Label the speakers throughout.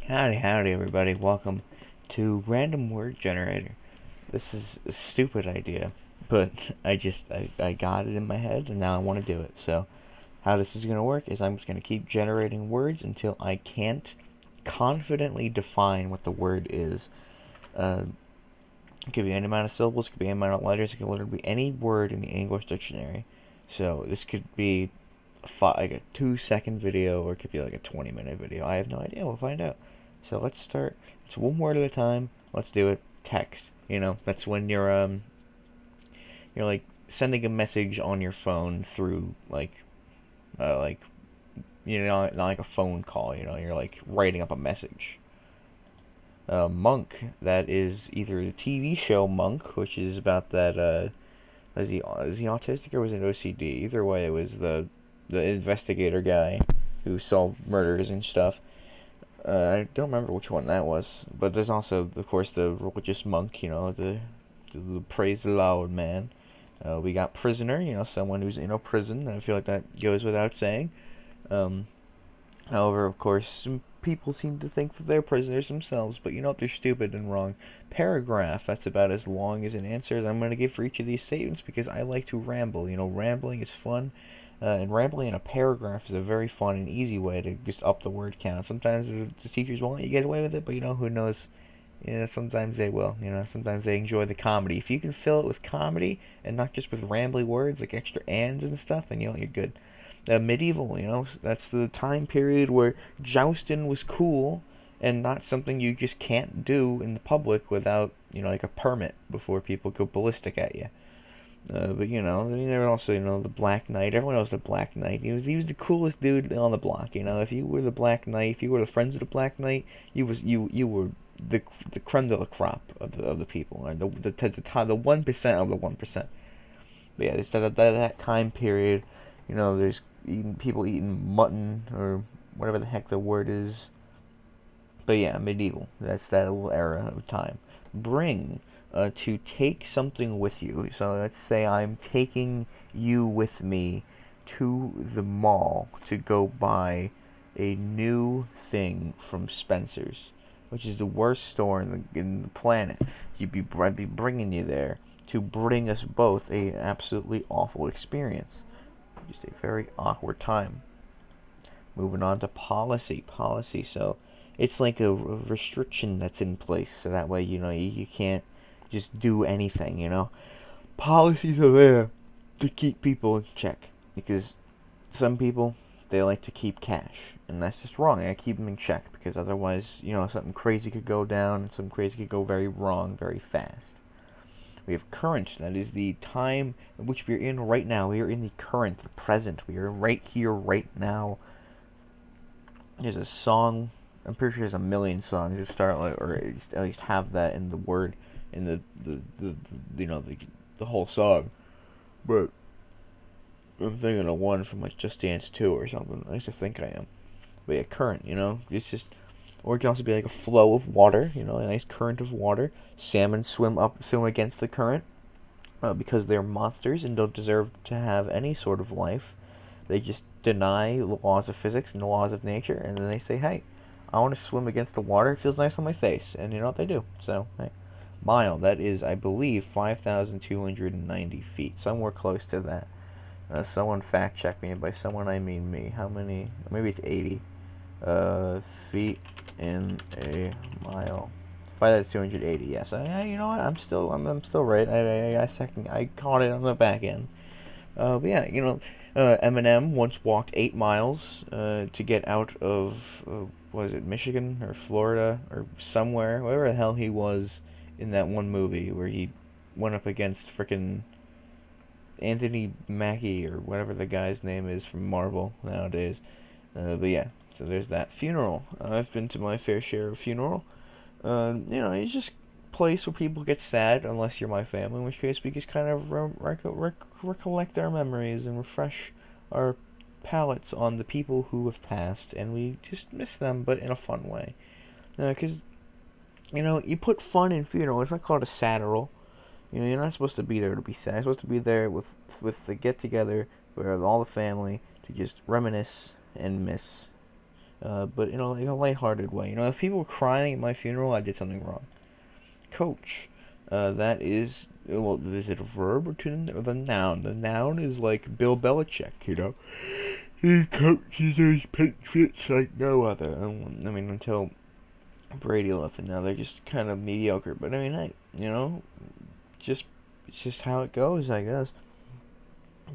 Speaker 1: Howdy, everybody. Welcome to Random Word Generator. This is a stupid idea, but I got it in my head and now I want to do it. So, how this is going to work is I'm just going to keep generating words until I can't confidently define what the word is. It could be any amount of syllables, it could be any amount of letters, it could literally be any word in the English dictionary. So, this could be like a 2 second video or it could be like a 20-minute video. I have no idea. We'll find out. So let's start. It's one word at a time. Let's do it. Text. That's when you're like sending a message on your phone through like not like a phone call. You're like writing up a message. Monk. That is either the TV show Monk, which is about that. Is he autistic or was it OCD? Either way, it was the investigator guy who solved murders and stuff. I don't remember which one that was, but there's also, of course, the religious monk. The praise the Lord man. We got prisoner. Someone who's in a prison. I feel like that goes without saying. Um, However, of course, some people seem to think that they're prisoners themselves, but they're stupid and wrong. Paragraph, that's about as long as an answer as I'm going to give for each of these statements because I like to ramble. Rambling is fun, and rambling in a paragraph is a very fun and easy way to just up the word count. Sometimes the teachers won't let you get away with it, but who knows? Sometimes they will. Sometimes they enjoy the comedy. If you can fill it with comedy and not just with rambly words like extra ands and stuff, then you're good. Medieval, that's the time period where jousting was cool and not something you just can't do in the public without, like a permit before people go ballistic at you. But there were also, the Black Knight. Everyone knows the Black Knight. He was the coolest dude on the block. If you were the Black Knight, if you were the friends of the Black Knight, you were the creme de la crop of the people, or the 1% of the 1%. But yeah, it's that time period. There's people eating mutton or whatever the heck the word is. But yeah, medieval. That's that little era of time. Bring, to take something with you. So let's say I'm taking you with me to the mall to go buy a new thing from Spencer's, which is the worst store in the planet. I'd be bringing you there to bring us both a absolutely awful experience. Just a very awkward time. Moving on to policy. Policy. So it's like a restriction that's in place, so that way you can't just do anything. Policies are there to keep people in check because some people they like to keep cash, and that's just wrong. I keep them in check because otherwise, something crazy could go down and something crazy could go very wrong very fast. We have current, that is the time in which we are in right now. We are in the current, the present. We are right here, right now. There's a song, I'm pretty sure there's a million songs that start like, or at least have that in the word, in the whole song. But I'm thinking of one from like Just Dance 2 or something. At least I think I am. But yeah, current, it's just, or it can also be like a flow of water, a nice current of water. Salmon swim against the current because they're monsters and don't deserve to have any sort of life. They just deny the laws of physics and the laws of nature, and then they say, hey, I want to swim against the water. It feels nice on my face. And you know what they do. So, hey. Mile, that is, I believe, 5,290 feet. Somewhere close to that. Someone fact check me, and by someone I mean me. How many? Maybe it's 80 feet in a mile. 5,280. Yes. You know what? I'm still right. I caught it on the back end. But yeah, Eminem once walked 8 miles to get out of was it Michigan or Florida or somewhere, wherever the hell he was in that one movie where he went up against frickin' Anthony Mackie or whatever the guy's name is from Marvel nowadays. But yeah, so there's that. Funeral. I've been to my fair share of funeral. It's just a place where people get sad unless you're my family, in which case we just kind of recollect our memories and refresh our palates on the people who have passed, and we just miss them, but in a fun way. Because, you put fun in funeral. It's not called a sateral. You're not supposed to be there to be sad. You're supposed to be there with the get together with all the family to just reminisce and miss but in a lighthearted way. If people were crying at my funeral, I did something wrong. Coach. That is, well, is it a verb or the noun? The noun is like Bill Belichick. He coaches his Patriots like no other. Until Brady left, and now they're just kind of mediocre. But hey, just it's just how it goes, I guess.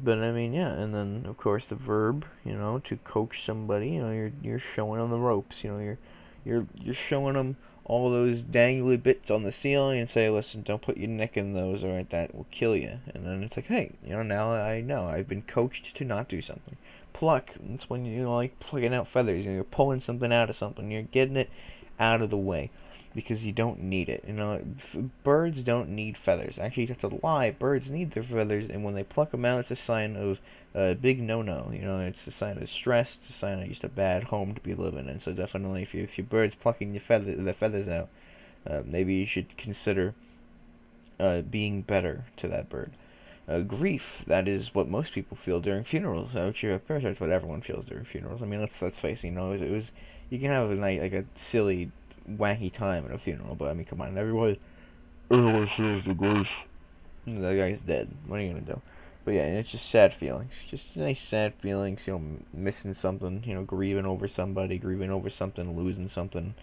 Speaker 1: But yeah, and then of course the verb, to coach somebody, you're showing them the ropes, you're showing them all those dangly bits on the ceiling and say, listen, don't put your neck in those, or that will kill you. And then it's like, hey, now I know I've been coached to not do something. Pluck, that's when like plucking out feathers, you're pulling something out of something, you're getting it out of the way because you don't need it. Birds don't need feathers. Actually, that's a lie. Birds need their feathers, and when they pluck them out, it's a sign of a big no-no. It's a sign of stress. It's a sign of just a bad home to be living in. So definitely, if your bird's plucking the feathers out, maybe you should consider being better to that bird. Grief, that is what most people feel during funerals. That's what everyone feels during funerals. Let's face it. You can have a night like a silly, wacky time at a funeral, but come on, everyone feels the grief. That guy's dead. What are you gonna do? But yeah, it's just sad feelings. Just nice sad feelings. Missing something. Grieving over somebody, grieving over something, losing something.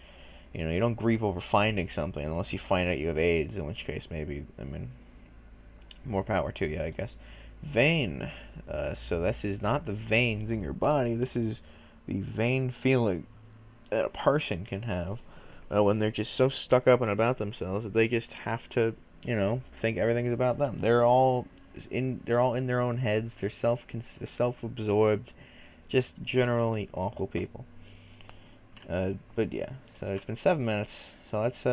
Speaker 1: You don't grieve over finding something unless you find out you have AIDS, in which case maybe, more power to you, I guess. Vein. So this is not the veins in your body. This is the vain feeling that a person can have when they're just so stuck up and about themselves that they just have to, think everything's about them. They're all in their own heads. They're self-absorbed, just generally awful people. But yeah, so it's been 7 minutes. So let's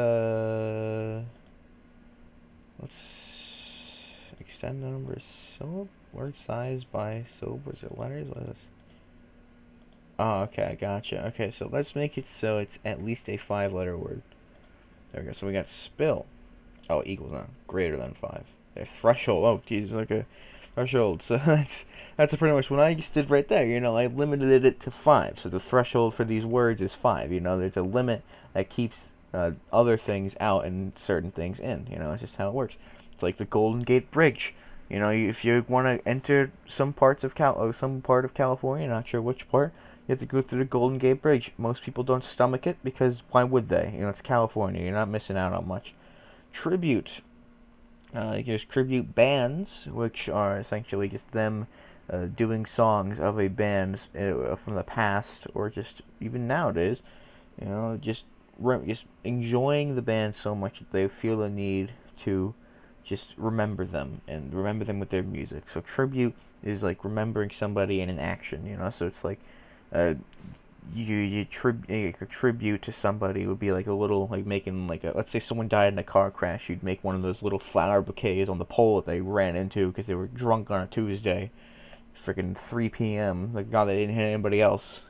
Speaker 1: extend the number of syllable word size by syllables or letters. What is this? Oh, okay, gotcha. Okay, so let's make it so it's at least a 5-letter word. There we go. So we got spill. Oh, equals not greater than 5. Their threshold. Oh, geez, like a threshold. So that's pretty much what I just did right there. I limited it to 5. So the threshold for these words is 5. There's a limit that keeps other things out and certain things in. It's just how it works. It's like the Golden Gate Bridge. If you want to enter some part of California, not sure which part, you have to go through the Golden Gate Bridge. Most people don't stomach it because why would they? It's California. You're not missing out on much. Tribute. There's tribute bands, which are essentially just them doing songs of a band from the past or just even nowadays. Just enjoying the band so much that they feel the need to just remember them and remember them with their music. So tribute is like remembering somebody in an action. So it's like a tribute to somebody would be like a little, like making like let's say someone died in a car crash, you'd make one of those little flower bouquets on the pole that they ran into because they were drunk on a Tuesday, freaking 3 p.m. Like God, they didn't hit anybody else,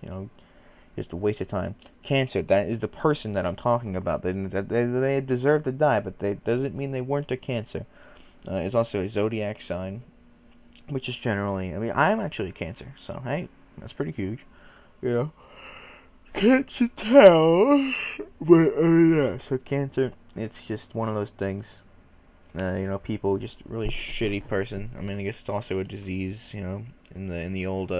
Speaker 1: just a waste of time. Cancer, that is the person that I'm talking about. They deserve to die, but that doesn't mean they weren't a Cancer. It's also a zodiac sign, which is generally, I'm actually a Cancer, so hey, that's pretty huge. Can't you tell? But yeah, so Cancer, it's just one of those things. People just really shitty person. I guess it's also a disease. In the old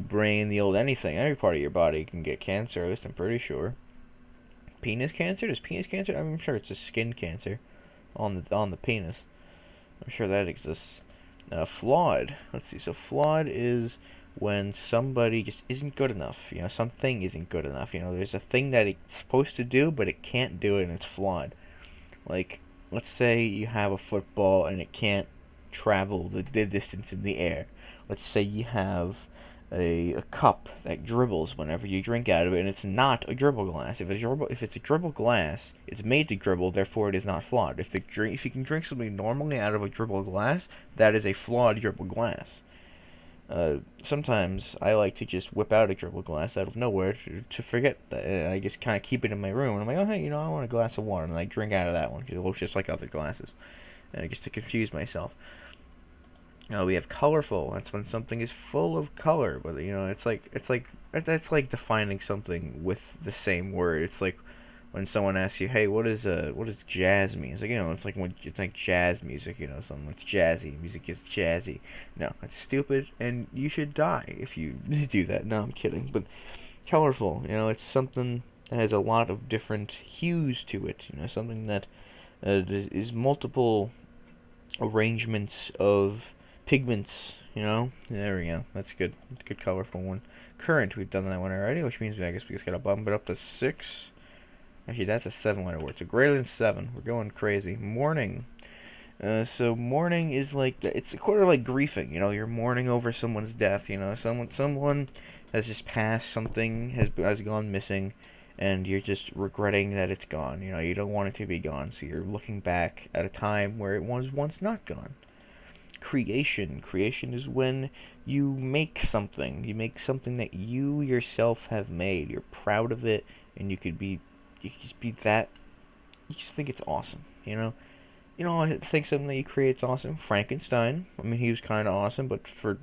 Speaker 1: brain, the old anything. Every part of your body can get cancer. At least I'm pretty sure. Penis cancer? Does penis cancer? I'm sure it's a skin cancer on the penis. I'm sure that exists. Flawed. Let's see. So flawed is when somebody just isn't good enough. Something isn't good enough. There's a thing that it's supposed to do, but it can't do it, and it's flawed. Like, let's say you have a football and it can't travel the distance in the air. Let's say you have a cup that dribbles whenever you drink out of it, and it's not a dribble glass. If it's a dribble glass, it's made to dribble, therefore it is not flawed. If you can drink something normally out of a dribble glass, that is a flawed dribble glass. Sometimes I like to just whip out a dribble glass out of nowhere to forget that. I just kind of keep it in my room, and I'm like, oh hey, I want a glass of water, and I drink out of that one because it looks just like other glasses, just to confuse myself. We have colorful. That's when something is full of color, but it's like That's like defining something with the same word. It's like when someone asks you, "Hey, what does jazz mean?" It's like, it's like when you think jazz music, something that's jazzy. Music is jazzy. No, it's stupid, and you should die if you do that. No, I'm kidding. But colorful, it's something that has a lot of different hues to it. Something that is multiple arrangements of pigments. There we go. That's good. Good colorful one. Current, we've done that one already, which means I guess we just gotta bump it up to 6. Actually, that's a 7-letter word. So greater than 7. We're going crazy. Mourning. So mourning is like it's a quarter like grieving. You're mourning over someone's death. Someone has just passed. Something has gone missing, and you're just regretting that it's gone. You don't want it to be gone. So you're looking back at a time where it was once not gone. Creation. Creation is when you make something. You make something that you yourself have made. You're proud of it, and you could just be that. You just think it's awesome. I think something that you create's awesome. Frankenstein. I mean, he was kind of awesome, but for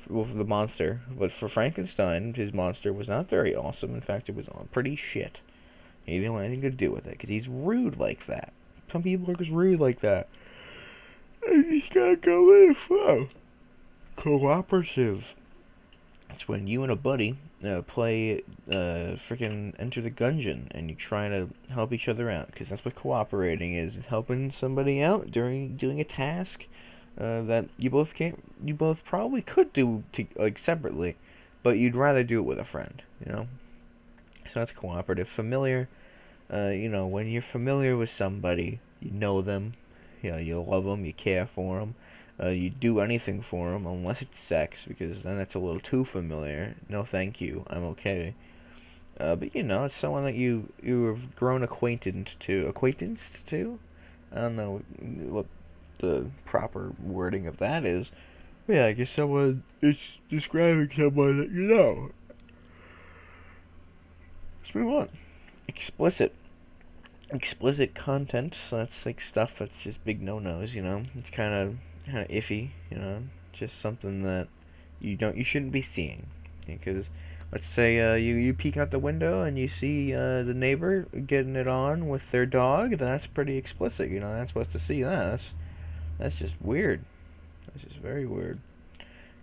Speaker 1: the monster. But for Frankenstein, his monster was not very awesome. In fact, it was pretty shit. He didn't want anything to do with it because he's rude like that. Some people are just rude like that. I just gotta go in. Whoa. Cooperative. It's when you and a buddy play freaking Enter the Gungeon, and you try to help each other out, because that's what cooperating is helping somebody out during doing a task that you both probably could do separately, but you'd rather do it with a friend, So that's cooperative. Familiar, when you're familiar with somebody, you know them, you love them, you care for them. You do anything for them, unless it's sex, because then that's a little too familiar. No, thank you. I'm okay. But it's someone that you've grown acquaintanced to. I don't know what the proper wording of that is. But yeah, I guess it's describing someone that you know. Let's move on. Explicit content. So that's like stuff that's just big no-nos. It's kind of iffy, just something that you shouldn't be seeing, because let's say you peek out the window and you see the neighbor getting it on with their dog, then that's pretty explicit. You're not supposed to see that. That's just weird. That's just very weird.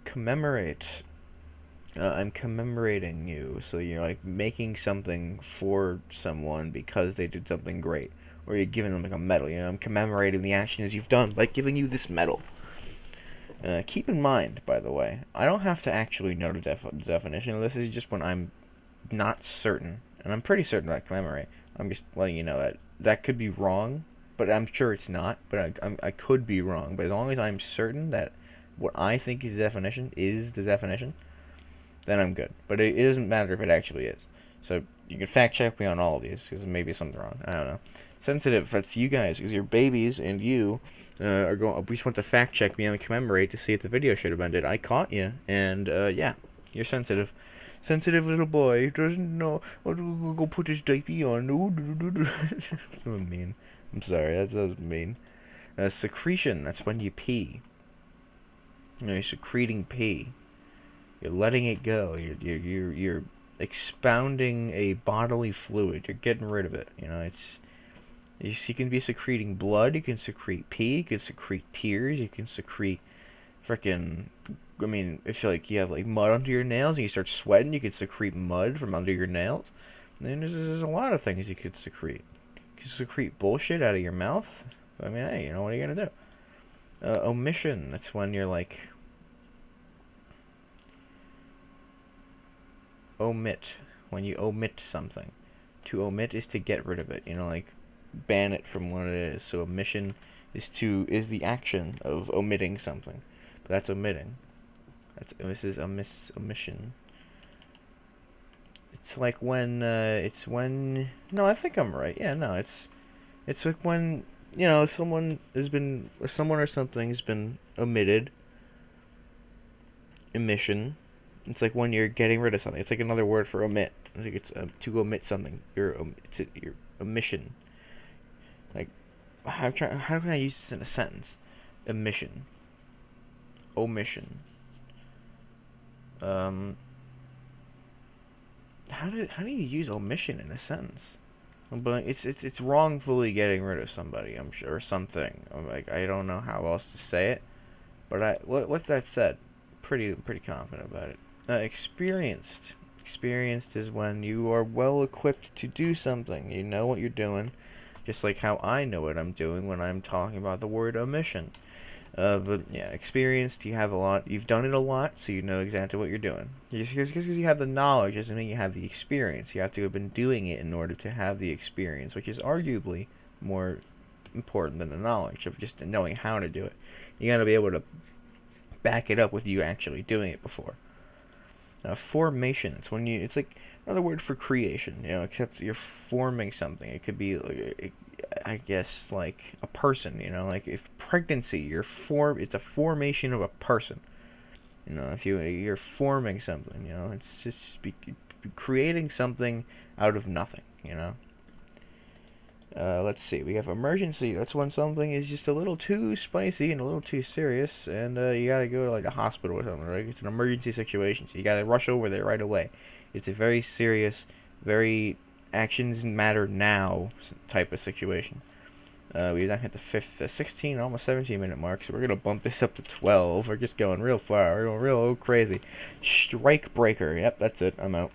Speaker 1: Commemorate. I'm commemorating you, so you're like making something for someone because they did something great, or you're giving them like a medal. I'm commemorating the actions you've done by giving you this medal. Keep in mind, by the way, I don't have to actually know the definition. This is just when I'm not certain, and I'm pretty certain I commemorate. I'm just letting you know that could be wrong, but I'm sure it's not. But I could be wrong. But as long as I'm certain that what I think is the definition, then I'm good. But it doesn't matter if it actually is. So you can fact check me on all of these, because maybe something wrong. I don't know. Sensitive, that's you guys, because your babies and you are going. We just want to fact check me and commemorate to see if the video should have ended. I caught you, and yeah, you're sensitive. Sensitive little boy doesn't know what to go put his diaper on. That was mean. I'm sorry, that was mean. Secretion, that's when you pee. You're secreting pee. You're letting it go. You're expounding a bodily fluid. You're getting rid of it. You can be secreting blood. You can secrete pee. You can secrete tears. You can secrete frickin'. I mean, if you have like mud under your nails and you start sweating, you can secrete mud from under your nails. And then there's a lot of things you could secrete. You can secrete bullshit out of your mouth. I mean, hey, what are you gonna do? Omission. That's when you're like omit. When you omit something. To omit is to get rid of it. Like ban it from what it is. So omission is the action of omitting something. But that's omitting. This is omission. It's like when no, I think I'm right. Yeah, no, it's like when someone or something's been omitted. Emission. It's like when you're getting rid of something. It's like another word for omit. I think it's to omit something. Your omission. Like how can I use this in a sentence? Omission. Omission. how do you use omission in a sentence? But it's wrongfully getting rid of somebody, I'm sure, or something. I'm like, I don't know how else to say it, but with that said, pretty confident about it. Experienced. Experienced is when you are well equipped to do something. You know what you're doing, just like how I know what I'm doing when I'm talking about the word omission. But yeah, experienced, you have a lot, you've done it a lot, so you know exactly what you're doing. Just because you have the knowledge doesn't mean you have the experience. You have to have been doing it in order to have the experience, which is arguably more important than the knowledge of just knowing how to do it. You gotta be able to back it up with you actually doing it before. Formation, it's like another word for creation, except you're forming something. It could be like, I guess, like a person, like if pregnancy, it's a formation of a person. If you're forming something, it's just creating something out of nothing. Let's see. We have emergency. That's when something is just a little too spicy and a little too serious, and you gotta go to like a hospital or something, right? It's an emergency situation, so you gotta rush over there right away. It's a very serious, very actions matter now type of situation. We've now hit the 16, almost 17-minute mark, so we're gonna bump this up to 12. We're just going real far. We're going real crazy. Strike breaker. Yep, that's it. I'm out.